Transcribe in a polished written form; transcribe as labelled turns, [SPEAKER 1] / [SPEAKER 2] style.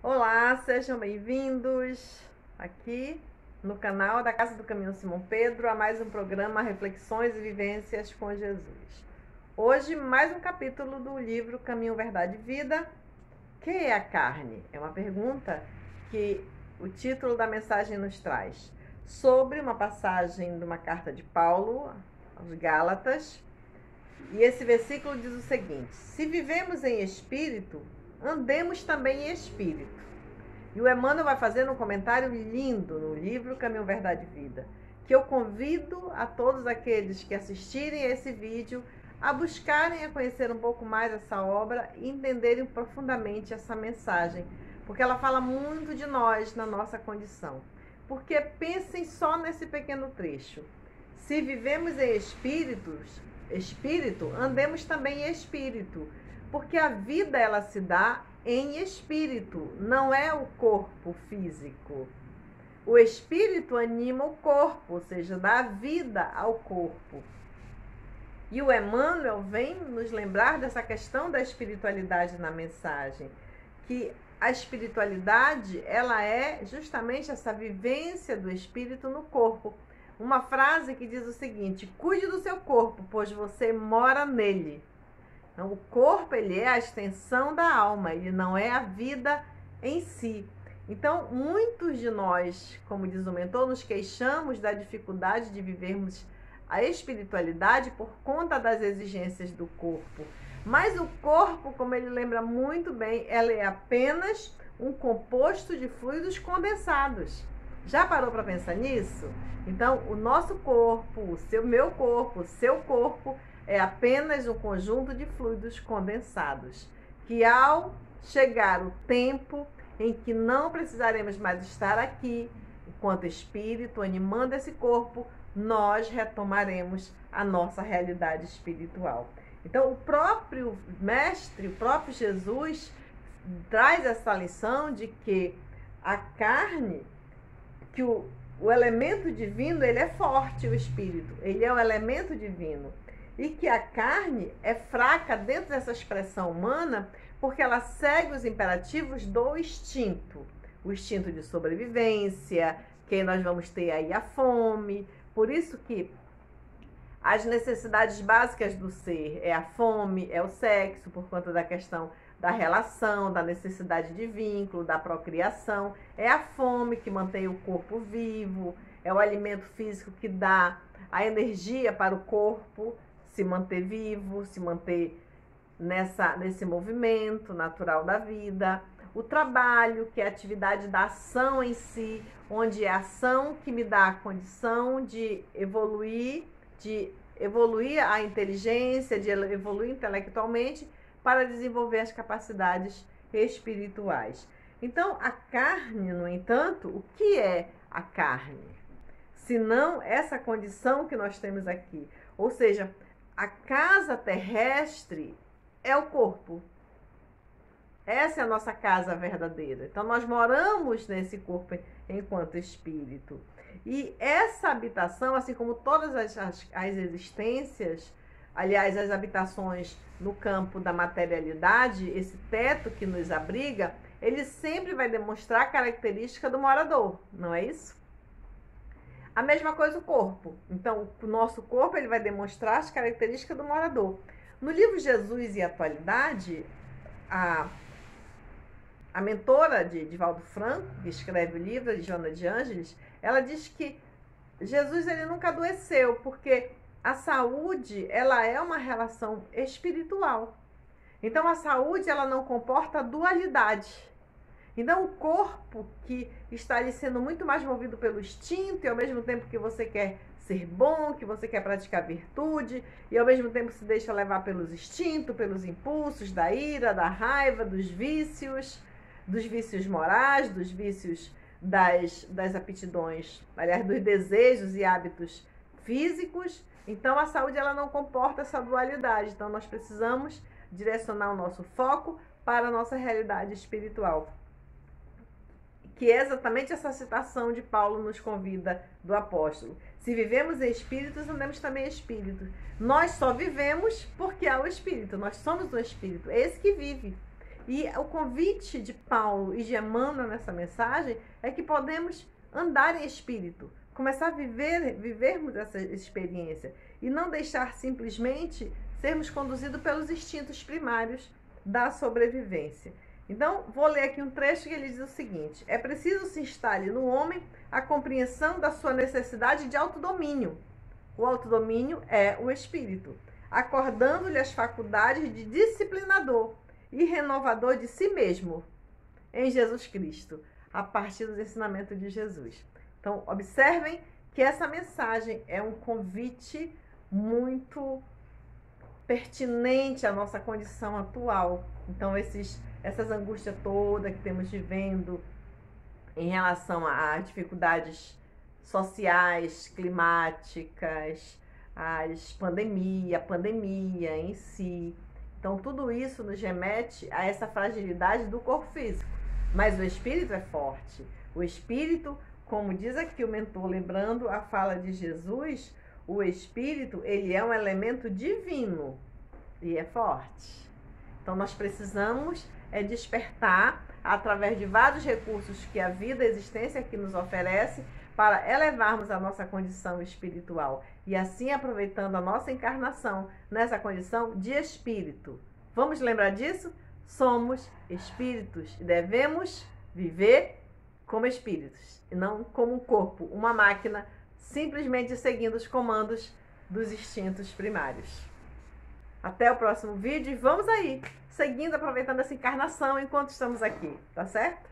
[SPEAKER 1] Olá, sejam bem-vindos aqui no canal da Casa do Caminho Simão Pedro a mais um programa Reflexões e Vivências com Jesus. Hoje, mais um capítulo do livro Caminho, Verdade e Vida. Quem é a carne? É uma pergunta que o título da mensagem nos traz sobre uma passagem de uma carta de Paulo aos Gálatas. E esse versículo diz o seguinte: se vivemos em espírito, andemos também em espírito. E o Emmanuel vai fazer um comentário lindo no livro Caminho, Verdade e Vida, que eu convido a todos aqueles que assistirem a esse vídeo a buscarem a conhecer um pouco mais essa obra e entenderem profundamente essa mensagem, porque ela fala muito de nós na nossa condição. Porque pensem só nesse pequeno trecho: se vivemos em espírito, andemos também em espírito, porque a vida ela se dá em espírito, não é o corpo físico. O espírito anima o corpo, ou seja, dá vida ao corpo. E o Emmanuel vem nos lembrar dessa questão da espiritualidade na mensagem, que a espiritualidade ela é justamente essa vivência do espírito no corpo. Uma frase que diz o seguinte: cuide do seu corpo, pois você mora nele. Então, o corpo ele é a extensão da alma, ele não é a vida em si. Então, muitos de nós, como diz o mentor, nos queixamos da dificuldade de vivermos a espiritualidade por conta das exigências do corpo. Mas o corpo, como ele lembra muito bem, ela é apenas um composto de fluidos condensados. Já parou para pensar nisso? Então, o nosso corpo, meu corpo, o seu corpo, é apenas um conjunto de fluidos condensados, que ao chegar o tempo em que não precisaremos mais estar aqui, enquanto espírito, animando esse corpo, nós retomaremos a nossa realidade espiritual. Então, o próprio Mestre, o próprio Jesus, traz essa lição de que a carne, que o elemento divino, ele é forte, o espírito, ele é um elemento divino. E que a carne é fraca dentro dessa expressão humana porque ela segue os imperativos do instinto. O instinto de sobrevivência, que nós vamos ter aí a fome. Por isso que as necessidades básicas do ser é a fome, é o sexo, por conta da questão da relação, da necessidade de vínculo, da procriação. É a fome que mantém o corpo vivo, é o alimento físico que dá a energia para o corpo se manter vivo, se manter nesse movimento natural da vida. O trabalho, que é a atividade da ação em si, onde é a ação que me dá a condição de evoluir a inteligência, de evoluir intelectualmente para desenvolver as capacidades espirituais. Então, a carne, no entanto, o que é a carne? Senão essa condição que nós temos aqui. Ou seja, a casa terrestre é o corpo. Essa é a nossa casa verdadeira. Então, nós moramos nesse corpo enquanto espírito. E essa habitação, assim como todas as existências, aliás, as habitações no campo da materialidade, esse teto que nos abriga, ele sempre vai demonstrar a característica do morador, não é isso? A mesma coisa o corpo. Então, o nosso corpo ele vai demonstrar as características do morador. No livro Jesus e Atualidade, a mentora de Divaldo Franco, que escreve o livro, de Joana de Ângeles, ela diz que Jesus ele nunca adoeceu, porque a saúde ela é uma relação espiritual. Então, a saúde ela não comporta dualidade. Então, o corpo que está ali sendo muito mais movido pelo instinto e ao mesmo tempo que você quer ser bom, que você quer praticar virtude e ao mesmo tempo se deixa levar pelos instintos, pelos impulsos da ira, da raiva, dos vícios morais, dos vícios das aptidões, aliás, dos desejos e hábitos físicos. Então, a saúde ela não comporta essa dualidade. Então, nós precisamos direcionar o nosso foco para a nossa realidade espiritual, que é exatamente essa citação de Paulo nos convida do apóstolo. Se vivemos em espíritos, andemos também em espírito. Nós só vivemos porque há o espírito, nós somos o espírito, é esse que vive. E o convite de Paulo e de Emmanuel nessa mensagem é que podemos andar em espírito, começar a vivermos essa experiência e não deixar simplesmente sermos conduzidos pelos instintos primários da sobrevivência. Então, vou ler aqui um trecho que ele diz o seguinte: é preciso se instale no homem a compreensão da sua necessidade de autodomínio. O autodomínio é o espírito, acordando-lhe as faculdades de disciplinador e renovador de si mesmo em Jesus Cristo, a partir dos ensinamentos de Jesus. Então, observem que essa mensagem é um convite muito pertinente à nossa condição atual. Então, essas angústias todas que temos vivendo em relação a dificuldades sociais, climáticas, a pandemia em si. Então, tudo isso nos remete a essa fragilidade do corpo físico. Mas o espírito é forte. O espírito, como diz aqui o mentor, lembrando a fala de Jesus, o espírito, ele é um elemento divino e é forte. Então, nós precisamos despertar através de vários recursos que a vida, a existência aqui nos oferece para elevarmos a nossa condição espiritual e assim aproveitando a nossa encarnação nessa condição de espírito. Vamos lembrar disso? Somos espíritos e devemos viver como espíritos e não como um corpo, uma máquina, simplesmente seguindo os comandos dos instintos primários. Até o próximo vídeo e vamos aí, seguindo, aproveitando essa encarnação enquanto estamos aqui, tá certo?